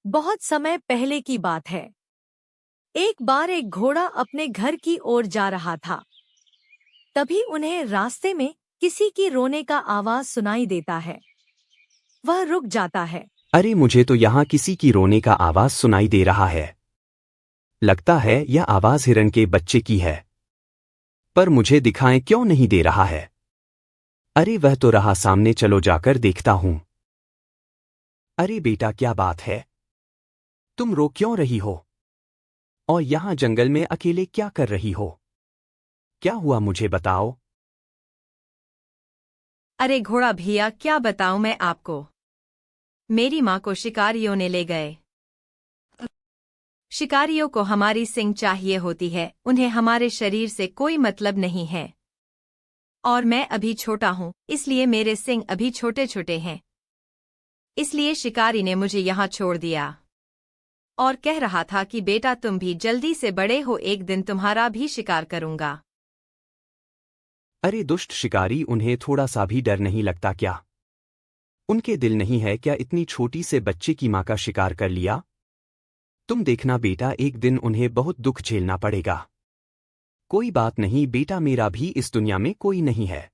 बहुत समय पहले की बात है। एक बार एक घोड़ा अपने घर की ओर जा रहा था। तभी उन्हें रास्ते में किसी की रोने का आवाज सुनाई देता है। वह रुक जाता है। अरे, मुझे तो यहाँ किसी की रोने का आवाज सुनाई दे रहा है। लगता है यह आवाज हिरन के बच्चे की है। पर मुझे दिखाएं क्यों नहीं दे रहा है? अरे, वह तो रहा सामने, चलो जाकर देखता हूं। अरे बेटा, क्या बात है? तुम रो क्यों रही हो? और यहाँ जंगल में अकेले क्या कर रही हो? क्या हुआ, मुझे बताओ। अरे घोड़ा भैया, क्या बताऊं मैं आपको। मेरी माँ को शिकारियों ने ले गए। शिकारियों को हमारी सींग चाहिए होती है, उन्हें हमारे शरीर से कोई मतलब नहीं है। और मैं अभी छोटा हूँ, इसलिए मेरे सींग अभी छोटे छोटे हैं। इसलिए शिकारी ने मुझे यहाँ छोड़ दिया और कह रहा था कि बेटा तुम भी जल्दी से बड़े हो, एक दिन तुम्हारा भी शिकार करूंगा। अरे दुष्ट शिकारी, उन्हें थोड़ा सा भी डर नहीं लगता क्या? उनके दिल नहीं है क्या इतनी छोटी से बच्चे की मां का शिकार कर लिया? तुम देखना बेटा, एक दिन उन्हें बहुत दुख झेलना पड़ेगा। कोई बात नहीं बेटा, मेरा भी इस दुनिया में कोई नहीं है।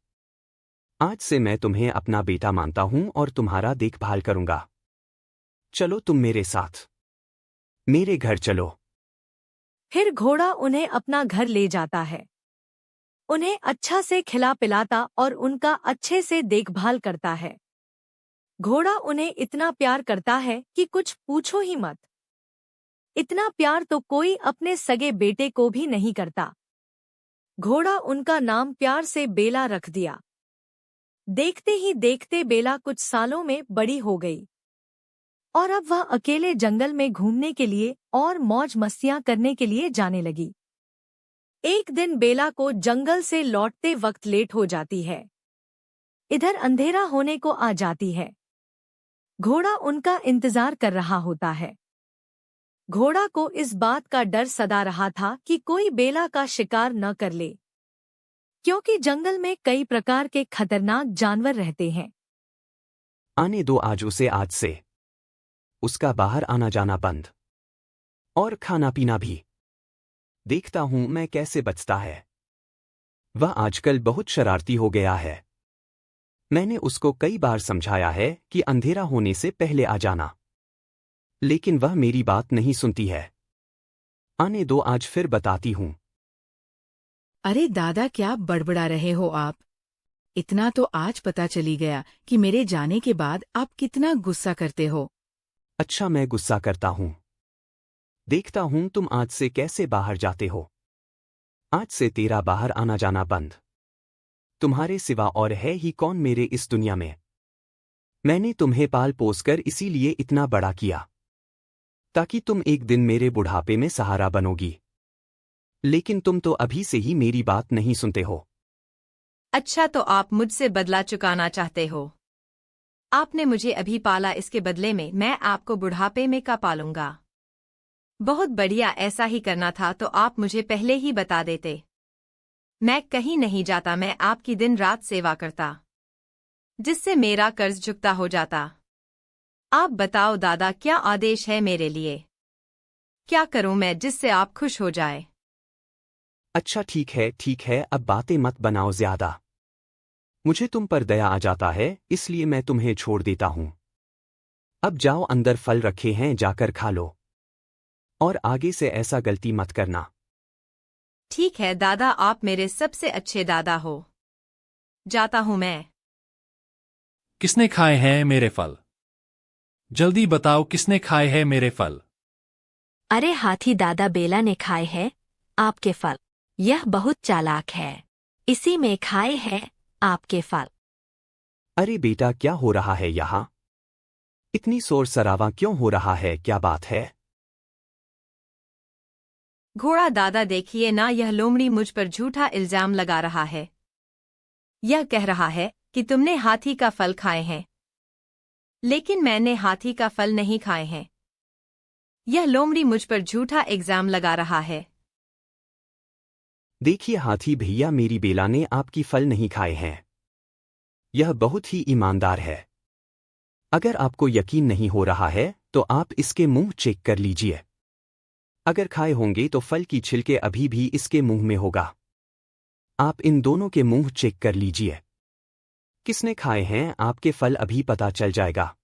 आज से मैं तुम्हें अपना बेटा मानता हूं और तुम्हारा देखभाल करूंगा। चलो तुम मेरे साथ, मेरे घर चलो। फिर घोड़ा उन्हें अपना घर ले जाता है। उन्हें अच्छा से खिला पिलाता और उनका अच्छे से देखभाल करता है। घोड़ा उन्हें इतना प्यार करता है कि कुछ पूछो ही मत। इतना प्यार तो कोई अपने सगे बेटे को भी नहीं करता। घोड़ा उनका नाम प्यार से बेला रख दिया। देखते ही देखते बेला कुछ सालों में बड़ी हो गई और अब वह अकेले जंगल में घूमने के लिए और मौज मस्तियां करने के लिए जाने लगी। एक दिन बेला को जंगल से लौटते वक्त लेट हो जाती है। इधर अंधेरा होने को आ जाती है। घोड़ा उनका इंतजार कर रहा होता है। घोड़ा को इस बात का डर सदा रहा था कि कोई बेला का शिकार न कर ले, क्योंकि जंगल में कई प्रकार के खतरनाक जानवर रहते हैं। आने दो आज उसे, आज से उसका बाहर आना जाना बंद और खाना पीना भी। देखता हूं मैं कैसे बचता है। वह आजकल बहुत शरारती हो गया है। मैंने उसको कई बार समझाया है कि अंधेरा होने से पहले आ जाना, लेकिन वह मेरी बात नहीं सुनती है। आने दो, आज फिर बताती हूं। अरे दादा, क्या बड़बड़ा रहे हो आप? इतना तो आज पता चली गया कि मेरे जाने के बाद आप कितना गुस्सा करते हो। अच्छा, मैं गुस्सा करता हूं। देखता हूं तुम आज से कैसे बाहर जाते हो। आज से तेरा बाहर आना जाना बंद। तुम्हारे सिवा और है ही कौन मेरे इस दुनिया में। मैंने तुम्हें पाल पोस कर इसीलिए इतना बड़ा किया, ताकि तुम एक दिन मेरे बुढ़ापे में सहारा बनोगी। लेकिन तुम तो अभी से ही मेरी बात नहीं सुनते हो। अच्छा, तो आप मुझसे बदला चुकाना चाहते हो? आपने मुझे अभी पाला, इसके बदले में मैं आपको बुढ़ापे में का पालूंगा। बहुत बढ़िया, ऐसा ही करना था तो आप मुझे पहले ही बता देते। मैं कहीं नहीं जाता, मैं आपकी दिन रात सेवा करता, जिससे मेरा कर्ज चुकता हो जाता। आप बताओ दादा, क्या आदेश है मेरे लिए? क्या करूं मैं जिससे आप खुश हो जाए? अच्छा ठीक है, अब बातें मत बनाओ ज्यादा। मुझे तुम पर दया आ जाता है, इसलिए मैं तुम्हें छोड़ देता हूं। अब जाओ, अंदर फल रखे हैं, जाकर खा लो और आगे से ऐसा गलती मत करना। ठीक है दादा, आप मेरे सबसे अच्छे दादा हो। जाता हूं मैं। किसने खाए हैं मेरे फल? जल्दी बताओ, किसने खाए हैं मेरे फल? अरे हाथी दादा, बेला ने खाए हैं आपके फल। यह बहुत चालाक है, इसी में खाए हैं आपके फल। अरे बेटा, क्या हो रहा है यहाँ? इतनी शोर शराबा क्यों हो रहा है, क्या बात है? घोड़ा दादा देखिए ना, यह लोमड़ी मुझ पर झूठा इल्जाम लगा रहा है। यह कह रहा है कि तुमने हाथी का फल खाए हैं, लेकिन मैंने हाथी का फल नहीं खाए हैं। यह लोमड़ी मुझ पर झूठा इल्जाम लगा रहा है। देखिए हाथी भैया, मेरी बेला ने आपकी फल नहीं खाए हैं। यह बहुत ही ईमानदार है। अगर आपको यकीन नहीं हो रहा है तो आप इसके मुंह चेक कर लीजिए। अगर खाए होंगे तो फल की छिलके अभी भी इसके मुंह में होगा। आप इन दोनों के मुंह चेक कर लीजिए। किसने खाए हैं आपके फल अभी पता चल जाएगा।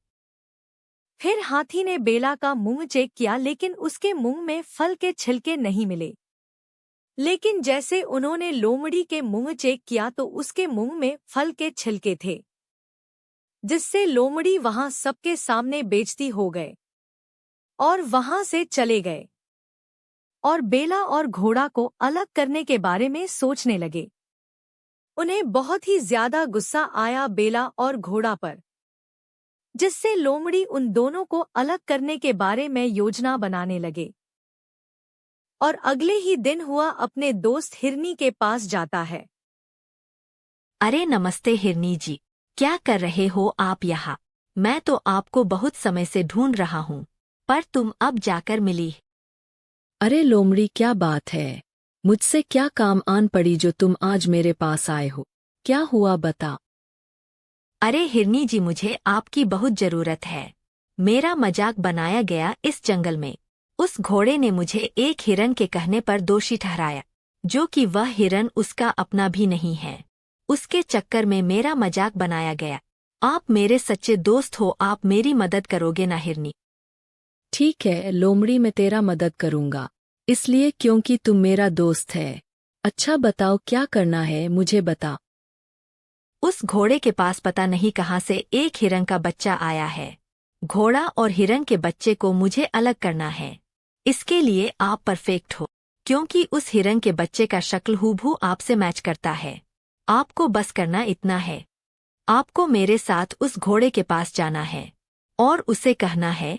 फिर हाथी ने बेला का मुंह चेक किया, लेकिन उसके मुंह में फल के छिलके नहीं मिले। लेकिन जैसे उन्होंने लोमड़ी के मुंह चेक किया तो उसके मुंह में फल के छिलके थे, जिससे लोमड़ी वहां सबके सामने बेइज्जती हो गए और वहां से चले गए और बेला और घोड़ा को अलग करने के बारे में सोचने लगे। उन्हें बहुत ही ज्यादा गुस्सा आया बेला और घोड़ा पर, जिससे लोमड़ी उन दोनों को अलग करने के बारे में योजना बनाने लगे। और अगले ही दिन हुआ अपने दोस्त हिरनी के पास जाता है। अरे नमस्ते हिरनी जी, क्या कर रहे हो आप यहाँ? मैं तो आपको बहुत समय से ढूंढ रहा हूँ, पर तुम अब जाकर मिली। अरे लोमड़ी, क्या बात है? मुझसे क्या काम आन पड़ी जो तुम आज मेरे पास आए हो? क्या हुआ बता। अरे हिरनी जी, मुझे आपकी बहुत जरूरत है। मेरा मजाक बनाया गया इस जंगल में। उस घोड़े ने मुझे एक हिरन के कहने पर दोषी ठहराया, जो कि वह हिरन उसका अपना भी नहीं है। उसके चक्कर में मेरा मजाक बनाया गया। आप मेरे सच्चे दोस्त हो, आप मेरी मदद करोगे ना हिरनी? ठीक है लोमड़ी, मैं तेरा मदद करूंगा, इसलिए क्योंकि तुम मेरा दोस्त है। अच्छा बताओ क्या करना है, मुझे बता। उस घोड़े के पास पता नहीं कहाँ से एक हिरन का बच्चा आया है। घोड़ा और हिरन के बच्चे को मुझे अलग करना है। इसके लिए आप परफेक्ट हो, क्योंकि उस हिरन के बच्चे का शक्ल हूबहू आपसे मैच करता है। आपको बस करना इतना है, आपको मेरे साथ उस घोड़े के पास जाना है और उसे कहना है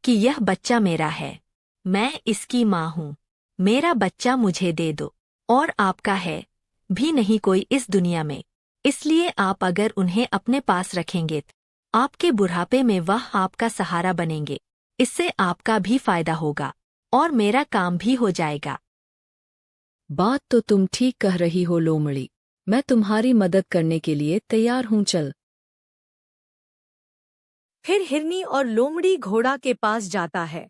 कि यह बच्चा मेरा है, मैं इसकी माँ हूँ, मेरा बच्चा मुझे दे दो। और आपका है भी नहीं कोई इस दुनिया में, इसलिए आप अगर उन्हें अपने पास रखेंगे तो आपके बुढ़ापे में वह आपका सहारा बनेंगे। इससे आपका भी फायदा होगा और मेरा काम भी हो जाएगा। बात तो तुम ठीक कह रही हो लोमड़ी, मैं तुम्हारी मदद करने के लिए तैयार हूँ, चल। फिर हिरनी और लोमड़ी घोड़ा के पास जाता है।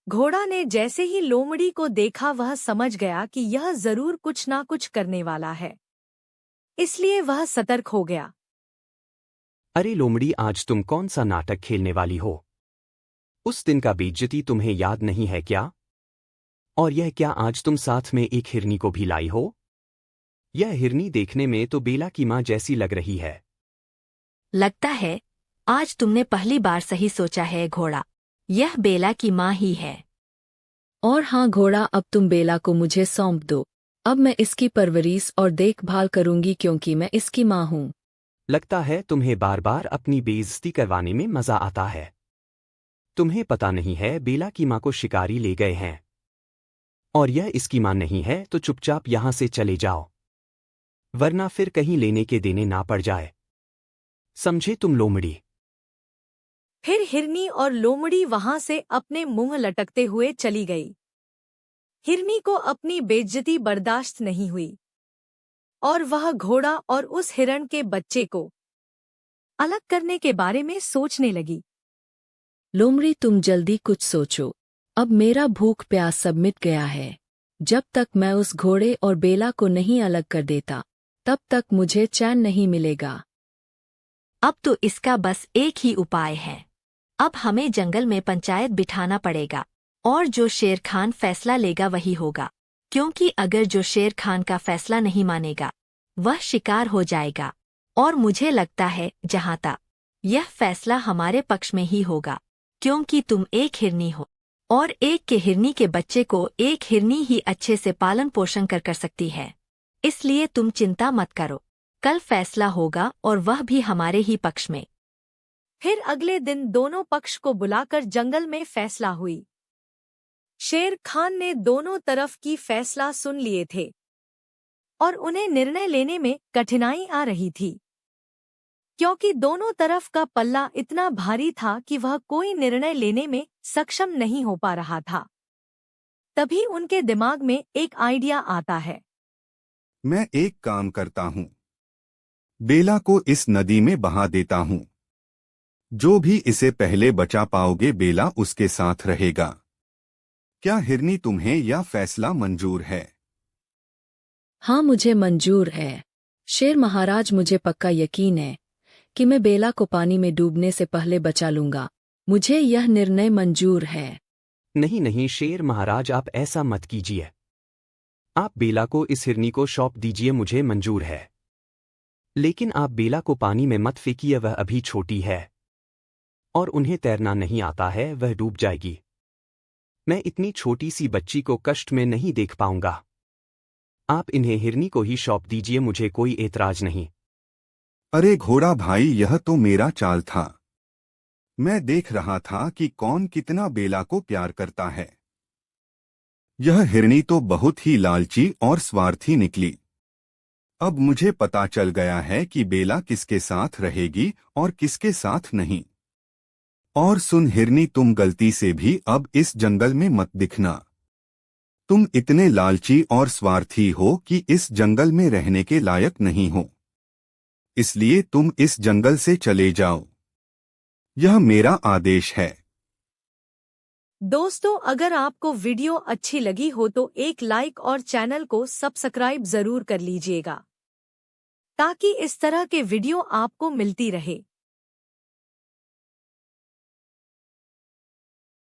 घोड़ा ने जैसे ही लोमड़ी को देखा वह समझ गया कि यह जरूर कुछ ना कुछ करने वाला है, इसलिए वह सतर्क हो गया। अरे लोमड़ी, आज तुम कौन सा नाटक खेलने वाली हो? उस दिन का बेइज्जती तुम्हें याद नहीं है क्या? और यह क्या आज तुम साथ में एक हिरनी को भी लाई हो? यह हिरनी देखने में तो बेला की माँ जैसी लग रही है। लगता है आज तुमने पहली बार सही सोचा है घोड़ा, यह बेला की माँ ही है। और हाँ घोड़ा, अब तुम बेला को मुझे सौंप दो। अब मैं इसकी परवरिश और देखभाल करूंगी क्योंकि मैं इसकी माँ हूँ। लगता है तुम्हें बार बार अपनी बेइज्जती करवाने में मजा आता है। तुम्हें पता नहीं है बेला की माँ को शिकारी ले गए हैं और यह इसकी माँ नहीं है, तो चुपचाप यहाँ से चले जाओ, वरना फिर कहीं लेने के देने ना पड़ जाए। समझे तुम लोमड़ी? फिर हिरनी और लोमड़ी वहां से अपने मुंह लटकते हुए चली गई। हिरनी को अपनी बेइज्जती बर्दाश्त नहीं हुई और वह घोड़ा और उस हिरण के बच्चे को अलग करने के बारे में सोचने लगी। लोमड़ी, तुम जल्दी कुछ सोचो, अब मेरा भूख प्यास सब मिट गया है। जब तक मैं उस घोड़े और बेला को नहीं अलग कर देता, तब तक मुझे चैन नहीं मिलेगा। अब तो इसका बस एक ही उपाय है। अब हमें जंगल में पंचायत बिठाना पड़ेगा और जो शेर खान फैसला लेगा वही होगा, क्योंकि अगर जो शेर खान का फैसला नहीं मानेगा वह शिकार हो जाएगा। और मुझे लगता है जहाँ तक यह फैसला हमारे पक्ष में ही होगा, क्योंकि तुम एक हिरनी हो और एक के हिरनी के बच्चे को एक हिरनी ही अच्छे से पालन पोषण कर सकती है। इसलिए तुम चिंता मत करो, कल फैसला होगा और वह भी हमारे ही पक्ष में। फिर अगले दिन दोनों पक्ष को बुलाकर जंगल में फैसला हुई। शेर खान ने दोनों तरफ की फैसला सुन लिए थे और उन्हें निर्णय लेने में कठिनाई आ रही थी, क्योंकि दोनों तरफ का पल्ला इतना भारी था कि वह कोई निर्णय लेने में सक्षम नहीं हो पा रहा था। तभी उनके दिमाग में एक आइडिया आता है। मैं एक काम करता हूँ, बेला को इस नदी में बहा देता हूँ। जो भी इसे पहले बचा पाओगे बेला उसके साथ रहेगा। क्या हिरनी तुम्हें यह फैसला मंजूर है? हाँ, मुझे मंजूर है। शेर महाराज, मुझे पक्का यकीन है कि मैं बेला को पानी में डूबने से पहले बचा लूंगा। मुझे यह निर्णय मंजूर है। नहीं नहीं शेर महाराज, आप ऐसा मत कीजिए। आप बेला को इस हिरनी को सौंप दीजिए, मुझे मंजूर है। लेकिन आप बेला को पानी में मत फेंकिए, वह अभी छोटी है और उन्हें तैरना नहीं आता है, वह डूब जाएगी। मैं इतनी छोटी सी बच्ची को कष्ट में नहीं देख पाऊंगा। आप इन्हें हिरनी को ही सौंप दीजिए, मुझे कोई एतराज नहीं। अरे घोड़ा भाई, यह तो मेरा चाल था। मैं देख रहा था कि कौन कितना बेला को प्यार करता है। यह हिरनी तो बहुत ही लालची और स्वार्थी निकली। अब मुझे पता चल गया है कि बेला किसके साथ रहेगी और किसके साथ नहीं। और सुन हिरनी, तुम गलती से भी अब इस जंगल में मत दिखना। तुम इतने लालची और स्वार्थी हो कि इस जंगल में रहने के लायक नहीं हो। इसलिए तुम इस जंगल से चले जाओ। यह मेरा आदेश है। दोस्तों, अगर आपको वीडियो अच्छी लगी हो तो एक लाइक और चैनल को सब्सक्राइब जरूर कर लीजिएगा ताकि इस तरह के वीडियो आपको मिलती रहे।